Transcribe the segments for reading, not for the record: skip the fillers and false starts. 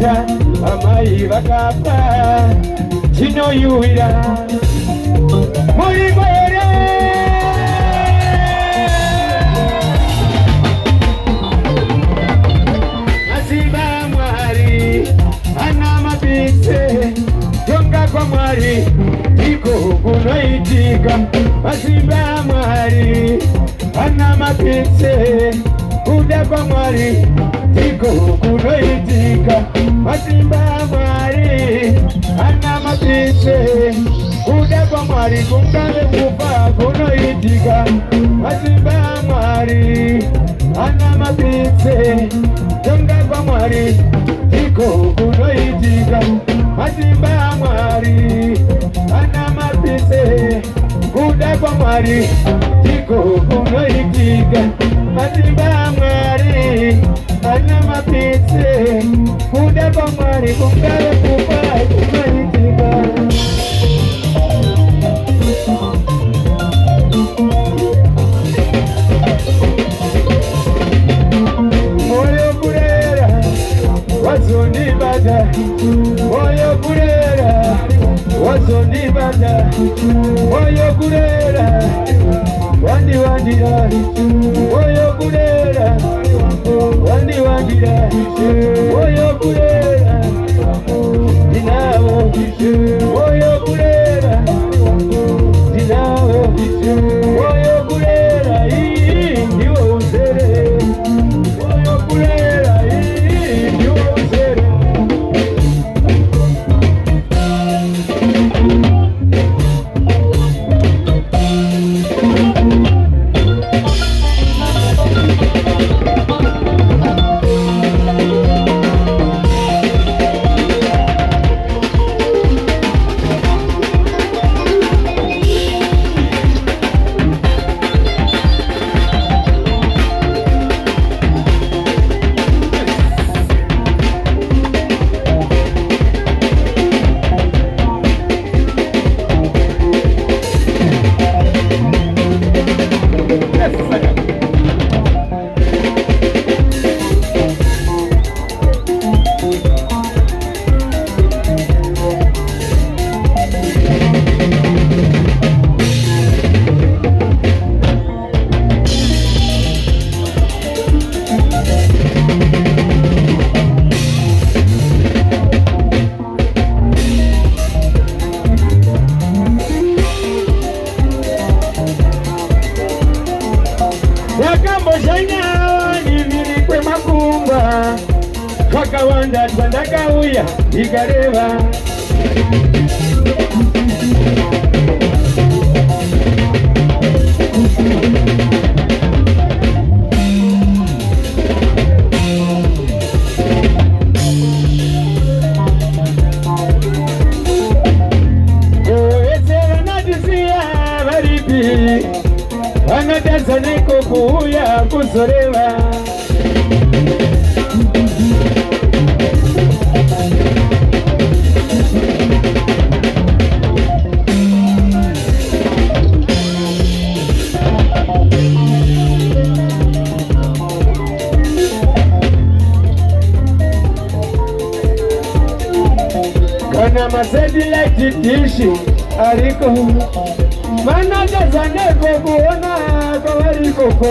Rwanda amayi bakapfa kino yuhira muri gore Masimba mwari anamapitse yonga kwa mwari iko kunoitika Masimba mwari anamapitse kuda kwa mwari iko kunoitika Masimba mwari anamapitse kuda kwa mwari kungale kufa kunoitika Masimba mwari anamapitse yonga kwa mwari iko kunoitika Masimba mwari anamapitse kuda kwa mwari iko kunoitika Masimba mwari anamapitse kuda kwa mwari kungale kufa kunoitika moyo kurera wazonibada moyo kurera wazonibada moyo kurera wandi wandira moyo kurera wandi wandira moyo kurera dinao moyo kurera dinao moyo kurera ndiwo uzere moyo kurera ndiwo uzere Wakawanda twandakauya ikareva oezera natisiya varipi vanotazaneko kuuya kuzoreva kana masatellite dishi ariko vanotazaneko kuona kwavarikoko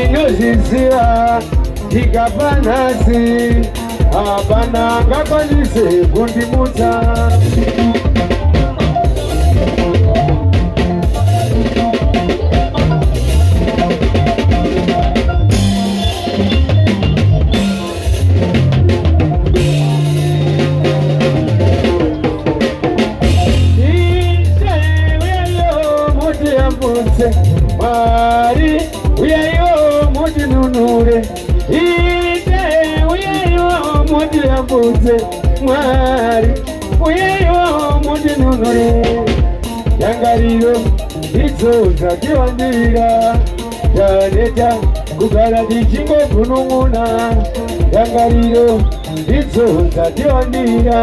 inozizira ikapanasi hapana ngakwanise kundimutsa Mwari uyayo muti nunure ite uyayo muti yambutse Mwari uyayo muti nunure yangariro izoza kiwandira Janeta kugara dichingo kunung'una dangariro idzo dzatiwandira.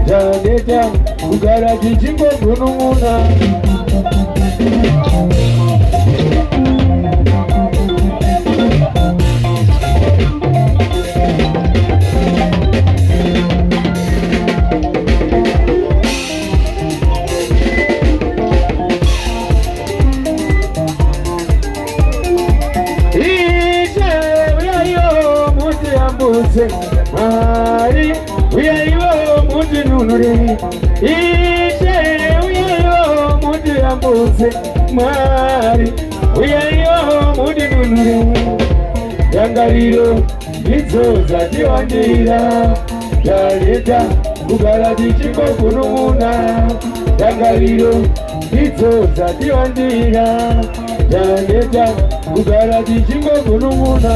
Janeta kugara dichingo kunung'una. Mari uyayo muti nunure ite uyayo muti ambuse Mari uyayo muti nunure dangariro idzo dzatiwandira. Janeta kugara dichingo kunung'una dangariro idzo dzatiwandira. Janeta kugara dichingo kunung'una.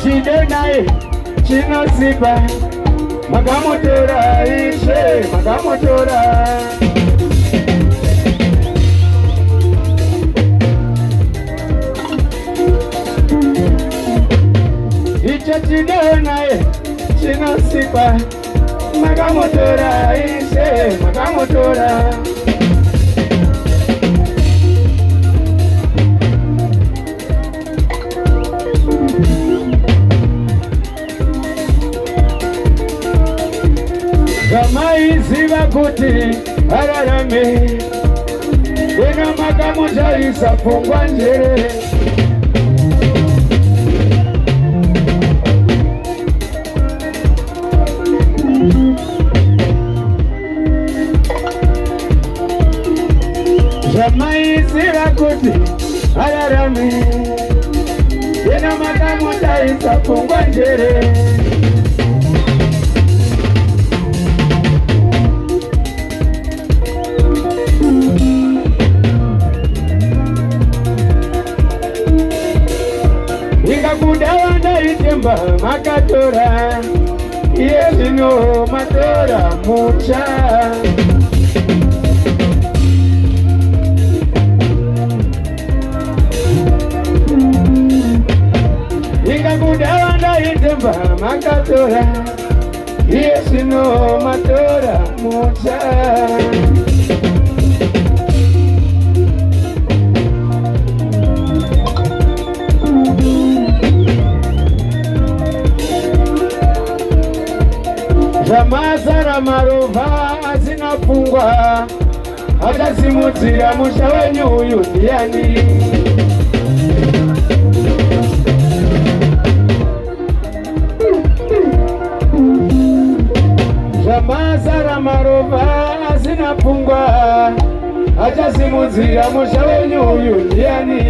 Chidenai chinosipa makamotora ishe makamotora. Icho chidenai chinosipa makamotora ishe makamotora. Gamaiziva kuti ararame wena makamutarisa pfungwa njere. Gamaiziva kuti ararame wena makamutarisa pfungwa njere. Kudawanda itemba makatora iye zvino matora mucha. Kudawanda itemba makatora iye zvino matora mucha. Zamazara marovha asina pfungwa akasimudzira musha wenyu uyu ndiani. Zamazara marovha asina pfungwa akasimudzira musha wenyu uyu ndiani.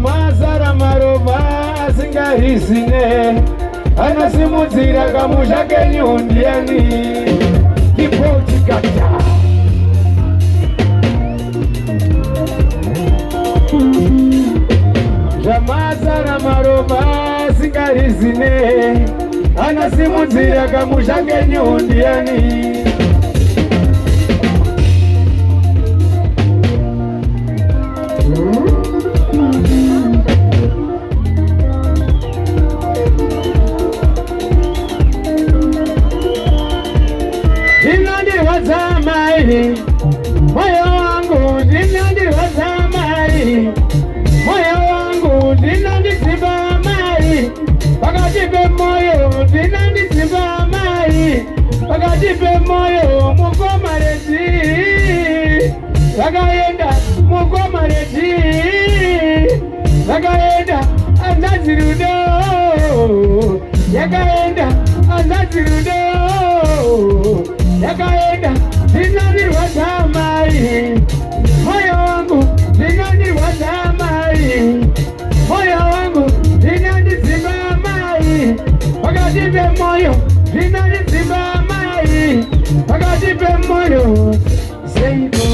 Mazara marovha asingarizine anasimudzira kamusha kenyu ndiani. Kipoti kata ramaroba singarizine anasimudzira kamushange nyundiani Zinandiwazamai moyo wangu, zinandiwazamai moyo wangu, zinandiziba mai pakati pe moyo, zinandiziba mai pakati pe moyo. Mugomarezi vakaenda, mugomarezi vakaenda, anzazirudo yakaenda, anzazirudo yakaenda. Zinandiwazamai moyo wangu, zinandiwazamai moyo wangu, zinandiziba mai pakati pe moyo, zinandiziba mai pakati pe moyo. Seibo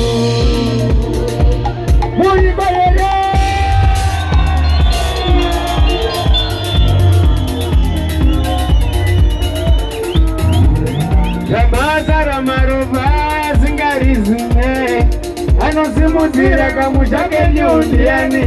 Murikolele Ramazara maruva zingarizine anosimudzira kamushange nyundiani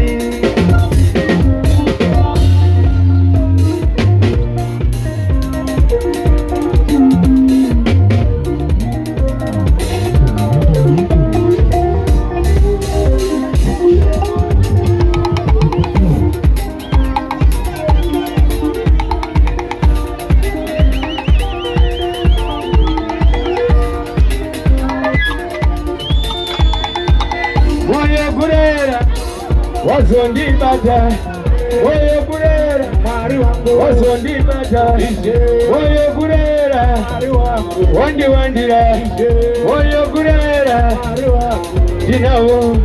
wazondibata oye kurera mari wangu, wazondibata oye kurera mari wangu, wandiwandira oye kurera mari wangu, ndinawo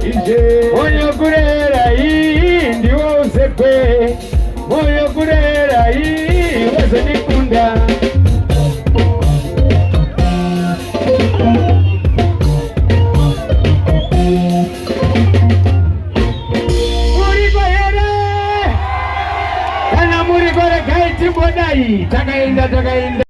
oye kurera iyi ndiwo usekwe oye kurera iyi wazondikunda. Murikore kaiti bodai takaenda